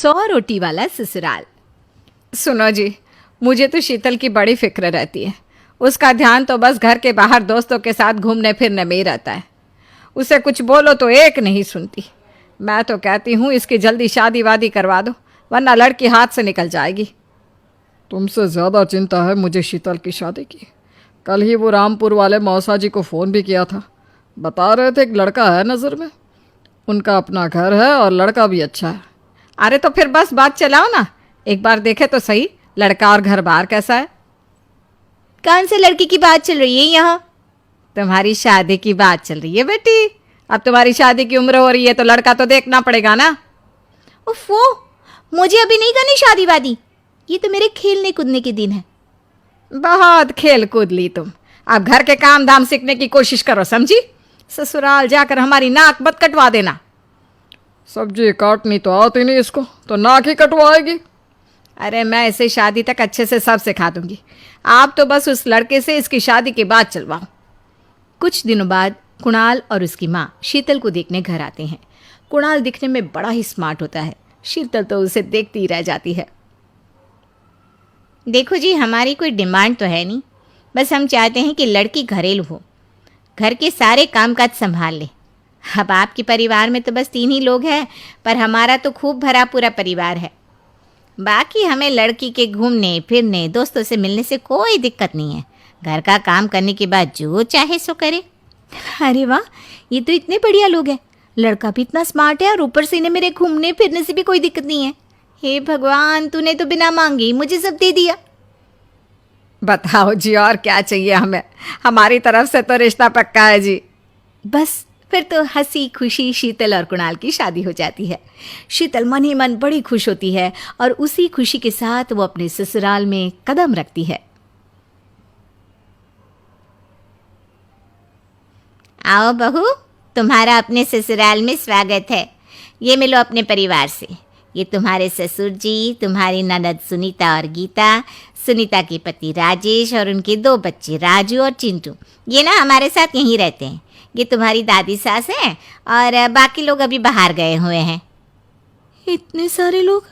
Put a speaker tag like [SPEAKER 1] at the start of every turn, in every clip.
[SPEAKER 1] 100 रोटी वाला ससुराल। सुनो जी, मुझे तो शीतल की बड़ी फिक्र रहती है। उसका ध्यान तो बस घर के बाहर दोस्तों के साथ घूमने फिरने में ही रहता है। उसे कुछ बोलो तो एक नहीं सुनती। मैं तो कहती हूँ इसकी जल्दी शादी वादी करवा दो, वरना लड़की हाथ से निकल जाएगी।
[SPEAKER 2] तुमसे ज़्यादा चिंता है मुझे शीतल की शादी की। कल ही वो रामपुर वाले मौसा जी को फ़ोन भी किया था। बता रहे थे एक लड़का है नज़र में। उनका अपना घर है और लड़का भी अच्छा है।
[SPEAKER 1] अरे तो फिर बस बात चलाओ ना, एक बार देखे तो सही लड़का और घर बार कैसा है।
[SPEAKER 3] कौन से लड़की की बात चल रही है यहाँ?
[SPEAKER 1] तुम्हारी शादी की बात चल रही है बेटी। अब तुम्हारी शादी की उम्र हो रही है तो लड़का तो देखना पड़ेगा ना।
[SPEAKER 3] उफ़ो, मुझे अभी नहीं करनी शादी वादी। ये तो मेरे खेलने कूदने के दिन है।
[SPEAKER 1] बहुत खेल कूद ली तुम। अब घर के काम धाम सीखने की कोशिश करो, समझी? ससुराल जाकर हमारी नाक मत कटवा देना।
[SPEAKER 2] सब्जी काटनी तो आती नहीं इसको, तो नाक ही कटवाएगी।
[SPEAKER 1] अरे मैं इसे शादी तक अच्छे से सब सिखा दूंगी। आप तो बस उस लड़के से इसकी शादी के बाद चलवाओ। कुछ दिनों बाद कुणाल और उसकी माँ शीतल को देखने घर आते हैं। कुणाल दिखने में बड़ा ही स्मार्ट होता है। शीतल तो उसे देखती ही रह जाती है।
[SPEAKER 3] देखो जी, हमारी कोई डिमांड तो है नहीं, बस हम चाहते हैं कि लड़की घरेलू हो, घर के सारे कामकाज संभाल ले। अब आपके परिवार में तो बस 3 ही लोग हैं, पर हमारा तो खूब भरा पूरा परिवार है। बाकी हमें लड़की के घूमने फिरने दोस्तों से मिलने से कोई दिक्कत नहीं है। घर का काम करने के बाद जो चाहे सो करे। अरे वाह, ये तो इतने बढ़िया लोग हैं। लड़का भी इतना स्मार्ट है और ऊपर से इन्हें मेरे घूमने फिरने से भी कोई दिक्कत नहीं है। हे भगवान, तूने तो बिना मांगे ही मुझे सब दे दिया।
[SPEAKER 1] बताओ जी, और क्या चाहिए हमें? हमारी तरफ से तो रिश्ता पक्का है जी।
[SPEAKER 3] बस फिर तो हंसी खुशी शीतल और कुणाल की शादी हो जाती है। शीतल मन ही मन बड़ी खुश होती है और उसी खुशी के साथ वो अपने ससुराल में कदम रखती है। आओ बहू, तुम्हारा अपने ससुराल में स्वागत है। ये मिलो अपने परिवार से। ये तुम्हारे ससुर जी, तुम्हारी ननद सुनीता और गीता, सुनीता के पति राजेश और उनके 2 बच्चे राजू और चिंटू। ये ना हमारे साथ यहीं रहते हैं। ये तुम्हारी दादी सास है और बाकी लोग अभी बाहर गए हुए हैं। इतने सारे लोग,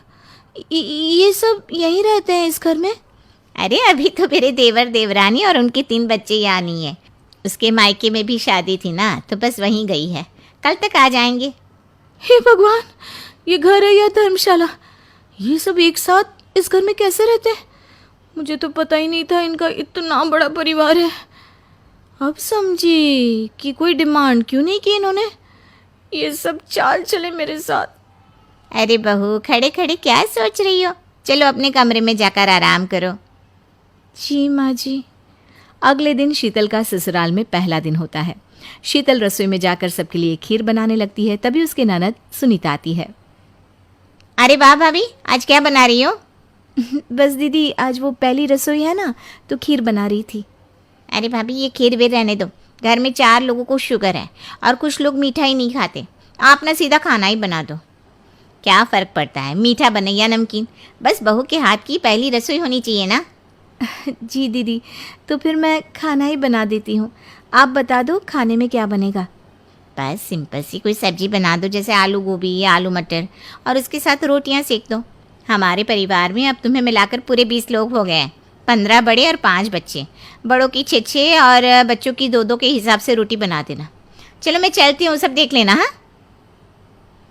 [SPEAKER 3] ये सब यहीं रहते हैं इस घर में? अरे अभी तो मेरे देवर देवरानी और उनके 3 बच्चे यहाँ नहीं है। उसके मायके में भी शादी थी ना, तो बस वहीं गई है। कल तक आ जाएंगे। हे भगवान, ये घर है या धर्मशाला? ये सब एक साथ इस घर में कैसे रहते हैं? मुझे तो पता ही नहीं था इनका इतना बड़ा परिवार है। अब समझी कि कोई डिमांड क्यों नहीं की इन्होंने। ये सब चाल चले मेरे साथ। अरे बहू, खड़े खड़े क्या सोच रही हो? चलो अपने कमरे में जाकर आराम करो।
[SPEAKER 1] जी माँ जी। अगले दिन शीतल का ससुराल में पहला दिन होता है। शीतल रसोई में जाकर सबके लिए खीर बनाने लगती है। तभी उसके ननद सुनीता आती है।
[SPEAKER 3] अरे वाह भाभी, आज क्या बना रही हो?
[SPEAKER 1] बस दीदी, आज वो पहली रसोई है ना, तो खीर बना रही थी।
[SPEAKER 3] अरे भाभी, ये खीर वीर रहने दो। घर में 4 लोगों को शुगर है और कुछ लोग मीठा ही नहीं खाते। आप ना सीधा खाना ही बना दो। क्या फ़र्क पड़ता है, मीठा बने या नमकीन? बस बहू के हाथ की पहली रसोई होनी चाहिए ना।
[SPEAKER 1] जी दीदी, तो फिर मैं खाना ही बना देती हूँ। आप बता दो खाने में क्या बनेगा?
[SPEAKER 3] बस सिंपल सी कोई सब्जी बना दो, जैसे आलू गोभी या आलू मटर, और उसके साथ रोटियां सेक दो। हमारे परिवार में अब तुम्हें मिलाकर पूरे 20 लोग हो गए हैं। 15 बड़े और 5 बच्चे। बड़ों की 6 और बच्चों की 2 के हिसाब से रोटी बना देना। चलो मैं चलती हूँ, सब देख लेना। हाँ,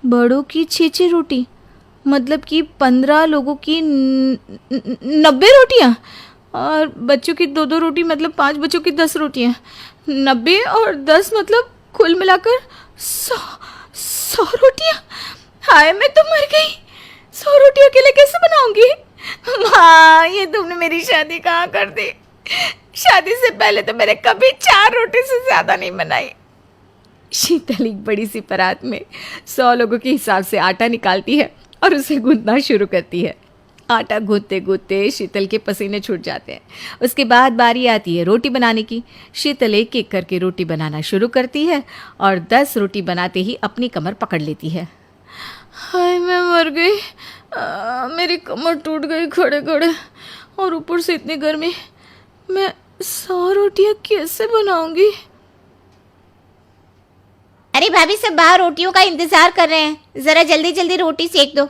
[SPEAKER 1] बड़ों की 6 रोटी मतलब कि 15 लोगों की 90 रोटियाँ, और बच्चों की 2 रोटी मतलब 5 बच्चों की 10 रोटियाँ। 90 और 10 मतलब कुल मिलाकर 100 रोटियाँ। हाय, मैं तो मर गई। 100 रोटी अकेले कैसे बनाऊंगी? माँ, ये तुमने मेरी शादी कहाँ कर दी? शादी से पहले तो मैंने कभी 4 रोटी से ज़्यादा नहीं बनाई। शीतल एक बड़ी सी परात में 100 लोगों के हिसाब से आटा निकालती है और उसे गूंथना शुरू करती है। आटा गूंथते गूंथते शीतल के पसीने छूट जाते हैं। उसके बाद बारी आती है रोटी बनाने की। शीतल एक एक करके रोटी बनाना शुरू करती है और 10 रोटी बनाते ही अपनी कमर पकड़ लेती है। हाय, मैं मर गई। मेरी कमर टूट गई खड़े खड़े, और ऊपर से इतनी गर्मी। मैं 100 रोटियां कैसे बनाऊंगी?
[SPEAKER 3] अरे भाभी, सब बाहर रोटियों का इंतजार कर रहे हैं। ज़रा जल्दी जल्दी रोटी सेक दो।